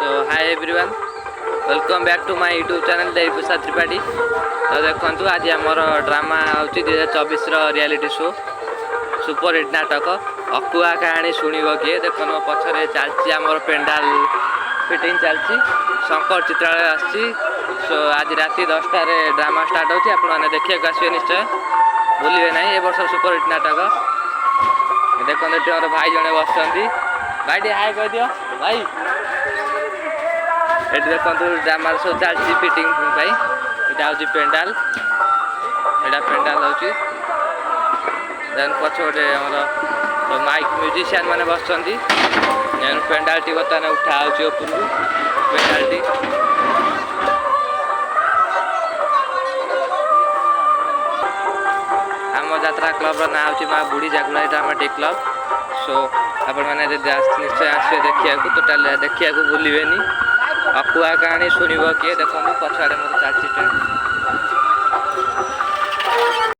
So hi everyone, welcome back to my YouTube channel Deviprasad Tripathi. तो देखो आज आमर ड्रामा हूँ 2024 रियलिटी शो सुपर हिट नाटक अकुआ कहानी शुणव किए। देखो मो पछरे चलती आमर पेंडाल फिटिंग चलती शंकर चित्रालय आसी। सो आज राति 10टार ड्रामा स्टार्ट होची, आपण मैंने देखिए आसवे निश्चय भूलिए ना। ए वर्ष सुपर हिट नाटक देखो मोर भाई जड़े बस भाई टे हाय कह दियो भाई। ये देखो ड्रामा सब चलती फिटिंग यहाँ हूँ पेंडाल, यहाँ पेंडाल हूँ देन पछ गोटे आम माइक म्यूजिशियन मैंने बस पेंडाल टी बर्तमान उठा हो पेंडाल टी। आम यात्रा क्लब ना हूँ माँ बुढ़ी जागुला ड्रामाटिक क्लब। सो आपण मैंने निश्चय आसवे देखा टोटाल देखा भूलिए। अकुआ कहानी शुणव किए देखो पछाड़े मतलब चलती ट्रेन।